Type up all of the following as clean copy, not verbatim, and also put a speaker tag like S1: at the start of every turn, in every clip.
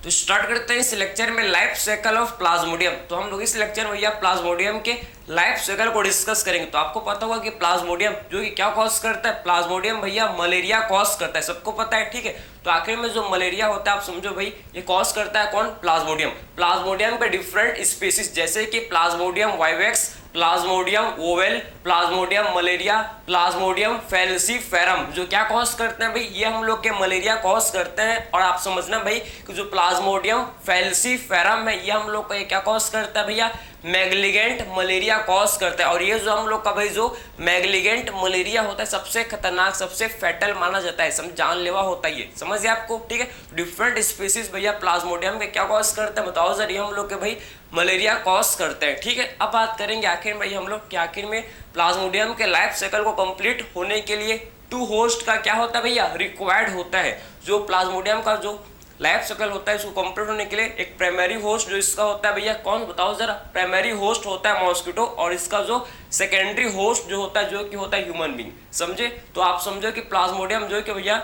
S1: तो स्टार्ट करते हैं इस लेक्चर में लाइफ साइकिल ऑफ प्लाज्मोडियम। तो हम लोग इस लेक्चर में भैया प्लाज्मोडियम के लाइफ साइकिल को डिस्कस करेंगे। तो आपको पता होगा कि प्लाज्मोडियम जो कि क्या कॉज करता है, प्लाज्मोडियम भैया मलेरिया कॉज करता है, सबको पता है, ठीक है। तो आखिर में जो मलेरिया होता है आप समझो भाई ये कॉज करता है कौन, प्लाज्मोडियम। प्लाज्मोडियम के डिफरेंट स्पीसीज जैसे कि Plasmodium vivax, Plasmodium oval, Plasmodium malaria, Plasmodium falciparum जो क्या कॉज करते हैं भाई, ये हम लोग के मलेरिया कॉज करते हैं। और आप समझना भाई कि जो प्लाज्मोडियम फैल्सीफेरम है ये हम लोग को क्या कॉज करता है भैया, मैग्लिगेंट मलेरिया कॉज करता है। और ये जो हम लोग का भाई जो मैग्लिगेंट मलेरिया होता है सबसे खतरनाक, सबसे फैटल माना जाता है, जानलेवा होता है ये, समझिए आपको, ठीक है। डिफरेंट स्पीसीज भैया प्लाज्मोडियम के क्या कॉज करते हैं बताओ जरा, ये हम लोग के भाई मलेरिया कॉज करते हैं, ठीक है। अब बात करेंगे आखिर में भाई हम लोग कि आखिर में प्लाज्मोडियम के लाइफ साइकिल को कंप्लीट होने के लिए टू होस्ट का क्या होता है भैया, रिक्वायर्ड होता है। जो प्लाज्मोडियम का जो लाइफ साइकिल होता है इसको कंप्लीट होने के लिए एक प्राइमरी होस्ट जो इसका होता है भैया कौन बताओ जरा, प्राइमरी होस्ट होता है मॉस्किटो, और इसका जो सेकेंडरी होस्ट जो होता है जो कि होता है ह्यूमन बीइंग, समझे। तो आप समझो कि प्लाज्मोडियम जो कि भैया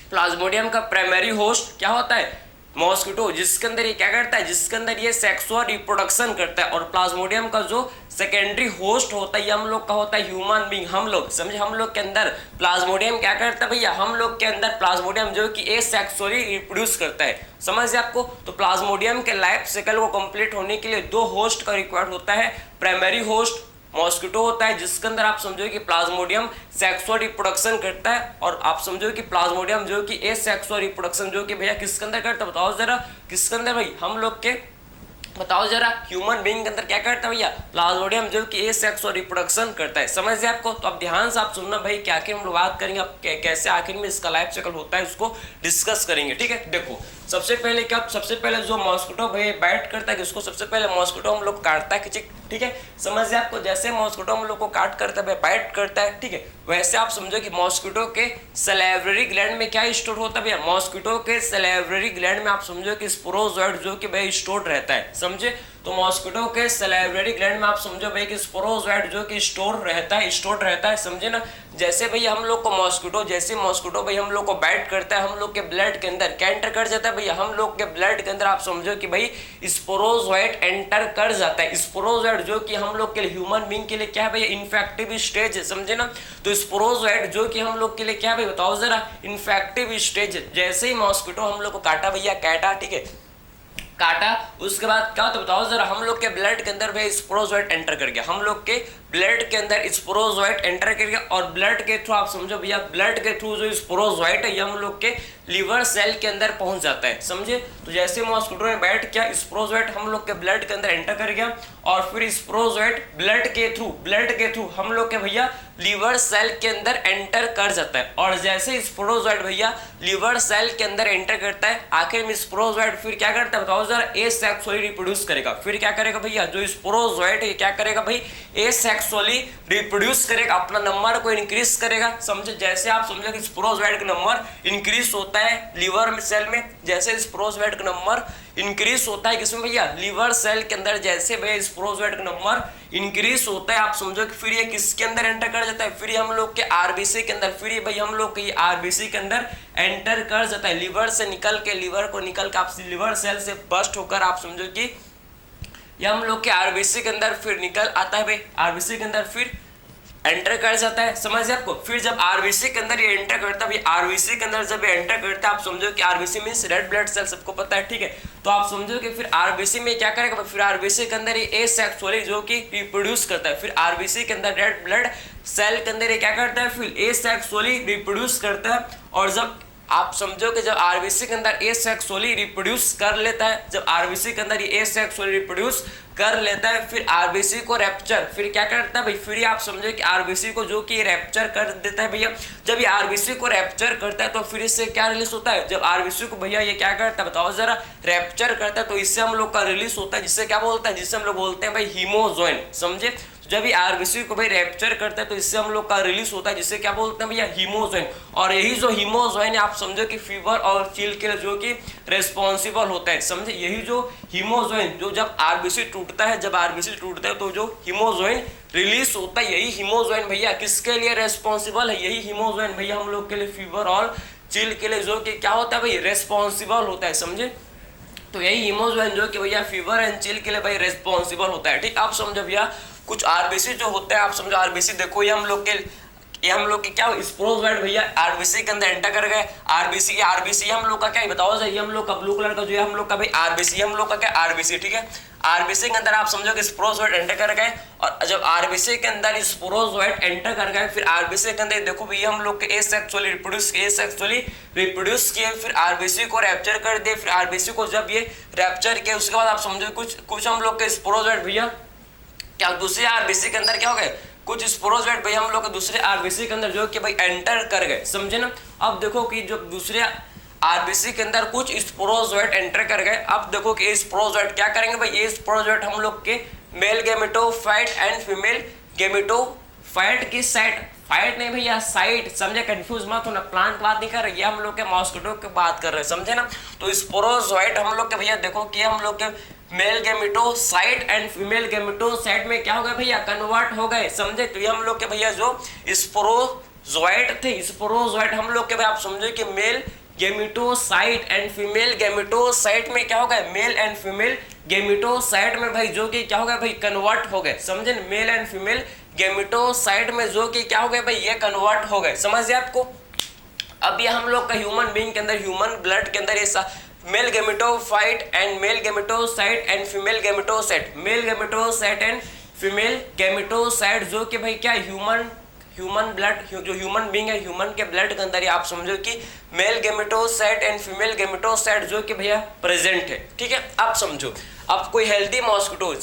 S1: प्लाज्मोडियम का प्राइमरी होस्ट क्या होता है, मॉस्किटो, जिसके अंदर ये क्या करता है, जिसके अंदर ये सेक्सुअल रिप्रोडक्शन करता है। और प्लाज्मोडियम का जो सेकेंडरी होस्ट होता है ये हम लोग का होता है ह्यूमन बीइंग, हम लोग, समझे। हम लोग के अंदर प्लाज्मोडियम क्या करता है भैया, हम लोग के अंदर प्लाज्मोडियम जो कि एसेक्सुअली रिप्रोड्यूस करता है, समझ आपको। तो प्लाज्मोडियम के लाइफ साइकिल को कंप्लीट होने के लिए दो होस्ट का रिक्वायर्ड होता है, प्राइमरी होस्ट मॉस्किटो होता है जिसके अंदर आप समझो कि प्लाज्मोडियम सेक्सुअल रिप्रोडक्शन करता है, और आप समझो कि प्लाज्मोडियम जो कि एसेक्सुअल रिप्रोडक्शन जो कि भैया किसके अंदर करता है बताओ जरा, किसके अंदर भाई, हम लोग के बताओ जरा ह्यूमन बीइंग के अंदर क्या करता है भैया, प्लाज्मोडियम जो कि एसेक्सुअल रिप्रोडक्शन करता है, समझ आपको। तो अब ध्यान से आप सुनना भाई कि आखिर हम लोग बात करेंगे अब कैसे आखिर में इसका लाइफ साइकिल होता है उसको डिस्कस करेंगे, ठीक है। देखो सबसे पहले क्या, सबसे पहले जो मॉस्किटो भाई बाइट करता है किसको, सबसे पहले मॉस्किटो हम लोग काटता है किसी, ठीक है, समझ आपको। जैसे मॉस्किटो हम लोग को काट करता है, बाइट करता है, ठीक है, वैसे आप समझो कि मॉस्किटो के सैलिवरी ग्लैंड में क्या स्टोर होता है भैया, मॉस्किटो के सैलिवरी ग्लैंड में आप समझो कि स्पोरोजोइड जो कि भाई स्टोर रहता है, समझे। तो मॉस्किटो के सैलिवरी ग्लैंड में आप समझो भाई कि स्पोरोजोइड जो कि स्टोर रहता है, समझे ना। जैसे भाई हम लोग को मॉस्किटो, जैसे मॉस्किटो भाई हम लोग को बाइट करता है, हम लोग के ब्लड के अंदर क्या एंटर कर जाता है भैया, हम लोग के ब्लड के अंदर आप समझो कि भाई स्पोरोजोइड एंटर कर जाता है। स्पोरोजोइड जो कि हम लोग के लिए ह्यूमन बीइंग के लिए क्या है भैया, इन्फेक्टिव स्टेज है, समझे ना। तो स्पोरोजोइड जो कि हम लोग के लिए क्या है भाई बताओ जरा, इन्फेक्टिव स्टेज। जैसे ही मॉस्किटो हम लोग को काटा भैया, काटा, ठीक है, काटा, उसके बाद क्या होता है बताओ जरा, हम लोग के ब्लड के अंदर भाई स्पोरोजोइड एंटर कर गया, हम लोग के ब्लड के अंदर स्पोरोजोइड एंटर कर गया। और ब्लड के थ्रू आप समझो भैया, ब्लड के थ्रू जो स्पोरोजोइड है ये हम लोग के लिवर सेल के अंदर पहुंच जाता है, समझे। तो जैसे मॉस्किटो ने बैठ किया, स्पोरोजोइड हम लोग के ब्लड के अंदर एंटर कर गया, और फिर स्पोरोजोइड ब्लड के थ्रू हम लोग के भैया लीवर सेल के अंदर एंटर कर जाता है। और जैसे स्पोरोजोइड भैया लीवर सेल के अंदर एंटर करता है, आखिर में स्पोरोजोइड फिर क्या करता है बताओ जरा, एसेक्सुअली रिप्रोड्यूस करेगा। फिर क्या करेगा भैया, जो स्पोरोजोइड है क्या करेगा भाई, एसेक्सुअली रिप्रोड्यूस करेगा, अपना नंबर को इंक्रीज करेगा, समझे। जैसे आप समझो कि स्पोरोजोइड का नंबर इंक्रीज होता है लीवर सेल में, जैसे स्पोरोजोइड का नंबर इंक्रीज होता है किसमें भैया, लीवर सेल के अंदर, जैसे भैया स्पोरोजोइड का नंबर इंक्रीज होता है आप समझो कि फिर ये किसके अंदर एंटर कर जाता है, फिर हम लोग के आरबीसी के अंदर, फिर ये भाई हम लोग के ये आरबीसी के अंदर एंटर कर जाता है, लीवर से निकल के, लीवर को निकल के आप लिवर सेल से बस्ट होकर आप समझो कि ये हम लोग के आरबीसी के अंदर फिर निकल आता है भाई, आरबीसी के अंदर फिर एंटर कर जाता है, समझ आपको। फिर जब आरबीसी के अंदर ये एंटर करता है, आरबीसी के अंदर जब ये एंटर करता है आप समझो कि RBC means red blood cell, सबको पता है, ठीक है। तो आप समझो कि फिर आरबीसी में क्या करेगा, फिर आरबीसी के अंदर ये एसेक्सुअली जो कि रिप्रोड्यूस करता है, फिर आरबीसी के अंदर रेड ब्लड सेल के अंदर ये क्या करता है, फिर एसेक्सुअली रिप्रोड्यूस करता है। और जब आप समझो कि जब आरबीसी के अंदर एसेक्सुअली रिप्रोड्यूस कर लेता है, जब आरबीसी के अंदर ये एसेक्सुअली रिप्रोड्यूस कर लेता है, फिर आरबीसी को रैप्चर, फिर क्या करता है भाई, फिर आप समझो कि आरबीसी को जो कि रैप्चर कर देता है भैया। जब ये आरबीसी को रैप्चर करता है तो फिर इससे क्या रिलीज होता है, जब आरबीसी को भैया ये क्या करता है बताओ जरा, रैप्चर करता है, तो इससे हम लोग का रिलीज होता है, जिससे क्या बोलता है, जिससे हम लोग बोलते हैं भाई हीमोजोइन, समझे। जब ये आरबीसी को भाई रैप्चर करता है तो इससे हम लोग का रिलीज होता है, जिससे क्या बोलते हैं भैया, हीमोजोइन। और यही जो हीमोजोइन आप समझो कि फीवर और चिल के लिए जो कि रेस्पॉन्सिबल होता है, समझे। यही जो हीमोजोइन जो जब आरबीसी टूटता है, जब आरबीसी टूटता है तो जो हीमोजोइन रिलीज होता है, यही हीमोजोइन भैया किसके लिए रेस्पॉन्सिबल है, यही हीमोजोइन भैया हम लोग के लिए फीवर और चिल के लिए जो कि क्या होता है भाई, रेस्पॉन्सिबल होता है, समझे। तो यही हीमोग्लोबिन जो कि भैया फीवर एंड चिल के लिए भाई रिस्पॉन्सिबल होता है। ठीक, आप समझो भैया कुछ आरबीसी जो होते हैं, आप समझो आरबीसी देखो ये हम लोग के क्या स्पोरोजोइट भैया आरबीसी के अंदर एंटर कर गए। आरबीसी हम लोग का क्या बताओ सर, ये हम लोग का ब्लू कलर का जो है हम लोग का भाई आरबीसी, हम लोग का क्या आरबीसी। ठीक है, आरबीसी के अंदर आप समझो कि स्पोरोजोइट एंटर कर गए, और जब आरबीसी के अंदर स्पोरोजोइट एंटर कर गए फिर आरबीसी के अंदर देखो भैया हम लोग के एसेक्सुअली रिप्रोड्यूस किए, फिर आरबीसी को रैप्चर कर दिए, फिर आरबीसी को जब ये रैप्चर किए उसके बाद आप समझो कुछ हम लोग के स्पोरोजोइट भैया क्या दूसरे आरबीसी के अंदर क्या हो गए, कुछ स्पोरोजोइट भाई हम लोग के दूसरे आरबीसी के अंदर जो कि भाई एंटर कर गए, समझे ना। अब देखो कि जो दूसरे आरबीसी के अंदर कुछ स्पोरोजोइट एंटर कर गए, अब देखो कि ये स्पोरोजोइट क्या करेंगे भाई, ये स्पोरोजोइट हम लोग के mail gametophyte and female gametophyte की साइड, फाइट नहीं भैया साइट, समझे, कंफ्यूज मत होना, प्लांट की बात नहीं कर रहे, ये हम लोग के मॉस्किटो की बात कर रहे हैं, समझे ना। तो स्पोरोजोइट हम लोग के भैया देखो कि हम लोग के male gametocyte and female gametocyte में क्या हो गए भैया, कन्वर्ट हो गए, समझे। तो ये हम लोग के भैया जो स्पोरोजोइट थे, स्पोरोजोइट हम लोग के भाई आप समझे कि male gametocyte and female gametocyte में क्या हो गए, मेल एंड फीमेल गेमेटोसाइट में भाई जो कि क्या हो गया भाई कन्वर्ट हो गए, समझे, मेल एंड फीमेल गेमेटोसाइट में जो कि क्या हो गए भाई ये कन्वर्ट हो गए, समझिए आपको। अब ये हम लोग का ह्यूमन बीइंग के अंदर, ह्यूमन ब्लड के अंदर ये male gametophyte and male gametocyte and female gametocyte, male gametocyte and female gametocyte जो कि भाई क्या ह्यूमन ब्लड जो ह्यूमन बीइंग है, ह्यूमन के ब्लड के अंदर आप समझो कि male gametocyte and female gametocyte जो कि भैया प्रेजेंट है। ठीक है, आप समझो अब कोई हेल्दी मॉस्किटो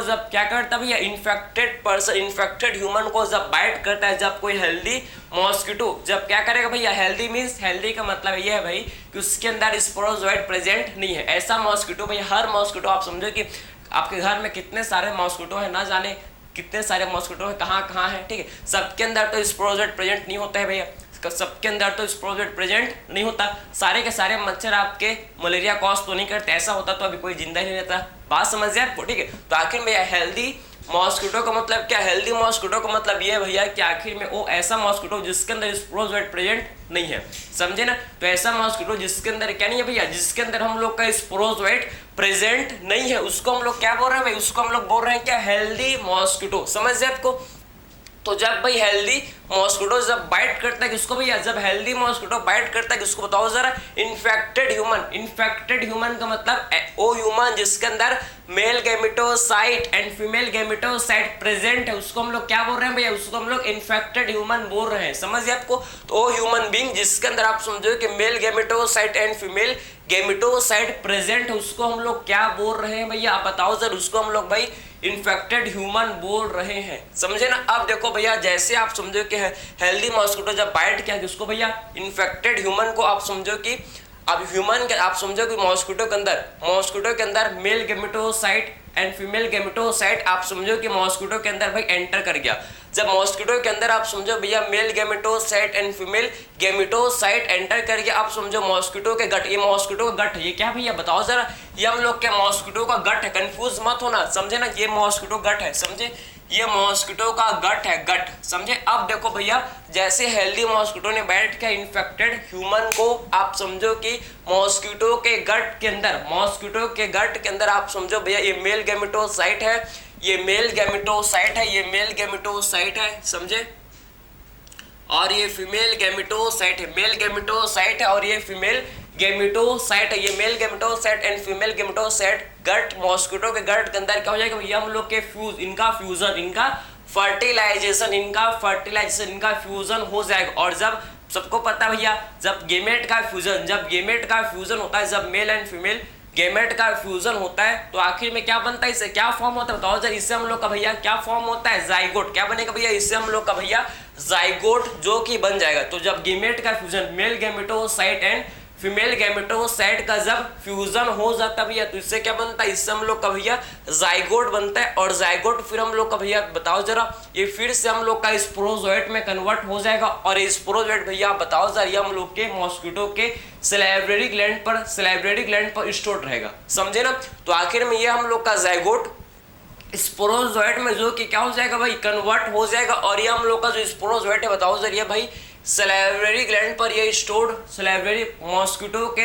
S1: जब क्या करता है भैया, इन्फेक्टेड पर्सन, इन्फेक्टेड ह्यूमन को जब बाइट करता है, जब कोई हेल्दी मॉस्किटो जब क्या करेगा भैया, हेल्दी मीन्स हेल्दी का मतलब ये है भाई कि उसके अंदर स्पोरोजोइट प्रेजेंट नहीं है, ऐसा मॉस्किटो भैया, हर मॉस्किटो आप समझो कि आपके घर में कितने सारे मॉस्किटो है, ना जाने कितने सारे मॉस्किटो है, कहाँ है, ठीक है, सबके अंदर तो स्पोरोजोइट प्रेजेंट नहीं होता है भैया, सबके अंदर तो स्पोरोजोइट प्रेजेंट नहीं होता, सारे के सारे मच्छर आपके मलेरिया कॉज तो नहीं करते, ऐसा होता तो अभी कोई जिंदा ही नहीं रहता, बात समझिए आपको। ठीक है, तो आखिर में हेल्दी मॉस्किटो का मतलब क्या, हेल्दी मॉस्किटो का मतलब ये है भैया कि आखिर में वो ऐसा मॉस्किटो जिसके अंदर स्पोरोजोइट प्रेजेंट नहीं है, समझे ना। तो ऐसा मॉस्किटो जिसके अंदर क्या नहीं है भैया, जिसके अंदर हम लोग का स्पोरोजोइट प्रेजेंट नहीं है, उसको हम लोग क्या बोल रहे हैं भाई, उसको हम लोग बोल रहे हैं क्या, हेल्दी मॉस्किटो, समझिए आपको। तो जब भाई हेल्दी मॉस्किटो जब बाइट करता है किसको भैया, जब हेल्दी मॉस्किटो बाइट करता है किसको बताओ जरा, इन्फेक्टेड ह्यूमन का मतलब वो ह्यूमन जिसके अंदर male gametocyte and female gametocyte present है, उसको हम लोग क्या बोल रहे हैं भैया, उसको हम लोग इन्फेक्टेड ह्यूमन बोल रहे हैं, समझिए आपको। तो वो ह्यूमन बीइंग जिसके अंदर आप समझो कि male gametocyte and female gametocyte present है, उसको हम लोग क्या बोल रहे हैं भैया, आप बताओ जरा, उसको हम लोग भाई इन्फेक्टेड ह्यूमन बोल रहे हैं, समझे ना। अब देखो भैया जैसे आप समझो कि हेल्दी मॉस्किटो जब बाइट किया किसको भैया, इन्फेक्टेड ह्यूमन को, आप समझो कि अब ह्यूमन के आप समझो कि मॉस्किटो के अंदर male gametocyte and female gametocyte आप समझो कि मॉस्किटो के अंदर भाई एंटर कर गया, जब मॉस्किटो के अंदर आप समझो भैया male gametocyte and female gametocyte enter कर गया, आप समझो मॉस्किटो के गट, ये मॉस्किटो का गट है, ये क्या भैया बताओ जरा, ये हम लोग के मॉस्किटो का गट है, कंफ्यूज मत होना, समझे ना, ये मॉस्किटो गट है, समझे, ये मॉस्किटो का गट है, गट, समझे। अब देखो भैया जैसे हेल्दी मॉस्किटो ने बैठ के इन्फेक्टेड ह्यूमन को आप समझो कि मॉस्किटो के गट के अंदर आप समझो भैया ये मेल गेमेटोसाइट है, ये मेल गेमेटोसाइट है, समझे, और ये फीमेल गेमेटोसाइट है, मेल गेमेटोसाइट है और ये फीमेल गेमेटोसाइट है, ये male gametocyte and female gametocyte gut, mosquito के गट के अंदर क्या हो जाएगा भैया, हम लोग के इनका फर्टिलाइजेशन इनका फ्यूजन हो जाएगा। और जब सबको पता भैया जब गेमेट का फ्यूजन होता है, जब मेल एंड फीमेल गेमेट का फ्यूजन होता है तो आखिर में क्या बनता है, इससे क्या फॉर्म होता है बताओ जरा, इससे हम लोग का भैया क्या फॉर्म होता है, जाइगोट, क्या बनेगा भैया, इससे हम लोग का भैया जाइगोट जो कि बन जाएगा। तो जब गेमेट का fusion male gametocyte and female gametocyte का जब फ्यूजन हो जाता है भैया तो इससे क्या बनता है, इससे हम लोग का भैया जाइगोट बनता है, और जाइगोट फिर हम लोग का भैया बताओ जरा, ये फिर से हम लोग का स्पोरोजोइट में कन्वर्ट हो जाएगा, और ये स्पोरोजोइट भैया बताओ जरा, ये हम लोग के मॉस्किटो के सैलिवरी ग्लैंड पर स्टोर रहेगा, समझे ना। तो आखिर में ये हम लोग का जाइगोट स्पोरोजोइट में जो कि क्या हो जाएगा भाई, कन्वर्ट हो जाएगा, और ये हम लोग का जो स्पोरोजोइट है बताओ जरा, ये भाई सलेवरी ग्लैंड पर ये स्टोर्ड सलेवरी मॉस्किटो के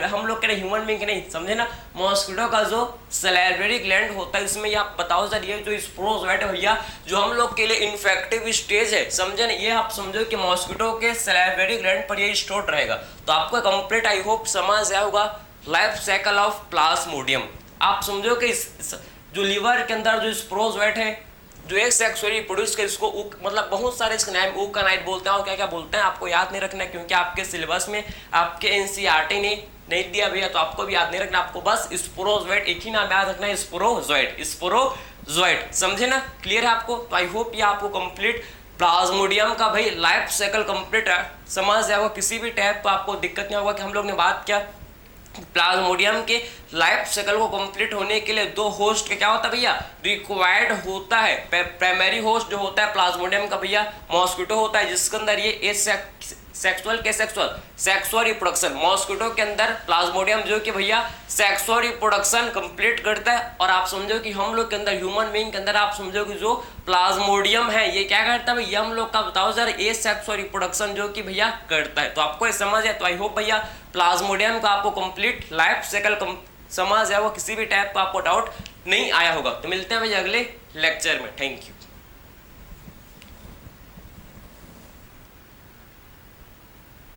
S1: हम लोग कह रहे ह्यूमन बींग के नहीं, समझे ना, मॉस्किटो का जो सलेवरी ग्लैंड होता है इसमें आप बताओ सर ये जो स्पोरोजोइट है भैया जो हम लोग के लिए इन्फेक्टिव स्टेज है, समझे ना, ये आप समझो कि मॉस्किटो के सलेवरी ग्लैंड पर ये स्टोर्ड रहेगा। तो आपको कंप्लीट आई होप समझ आया होगा लाइफ साइकिल ऑफ प्लाज्मोडियम। आप समझो कि जो लीवर के अंदर जो स्पोरोजोइट है जो एक सेक्सुअली प्रोड्यूस कर इसको मतलब बहुत सारे इसका नाम ऊकानाइट बोलते हैं और क्या क्या बोलते हैं आपको याद नहीं रखना क्योंकि आपके सिलेबस में आपके एनसीईआरटी ने नहीं दिया भैया, तो आपको भी याद नहीं रखना, आपको बस स्पोरोजोइट एक ही नाम याद रखना है, स्पोरोजोइट, समझे ना, क्लियर है आपको। तो आई होप ये आपको कंप्लीट प्लाज्मोडियम का भाई लाइफ साइकिल कंप्लीट समझ जाएगा, किसी भी टाइप को आपको दिक्कत नहीं होगा कि हम लोग ने बात किया प्लाज्मोडियम के लाइफ साइकिल को कंप्लीट होने के लिए दो होस्ट के क्या होता है भैया रिक्वायर्ड होता है। प्राइमरी होस्ट जो होता है प्लाज्मोडियम का भैया मॉस्किटो होता है जिसके अंदर ये सेक्सुअल रिप्रोडक्शन मॉस्किटो के अंदर प्लाज्मोडियम जो कि भैया सेक्सुअल रिप्रोडक्शन कंप्लीट करता है। और आप समझो कि हम लोग के अंदर ह्यूमन बीइंग के अंदर आप समझो कि जो प्लाज्मोडियम है ये क्या करता है भैया हम लोग का बताओ सर ये सेक्सुअल रिप्रोडक्शन जो कि भैया करता है। तो आपको ये समझ है, तो आई होप भैया प्लाज्मोडियम का आपको कंप्लीट लाइफ साइकिल समझ आया होगा, किसी भी टाइप का आपको डाउट नहीं आया होगा। तो मिलते हैं भैया अगले लेक्चर में, थैंक यू।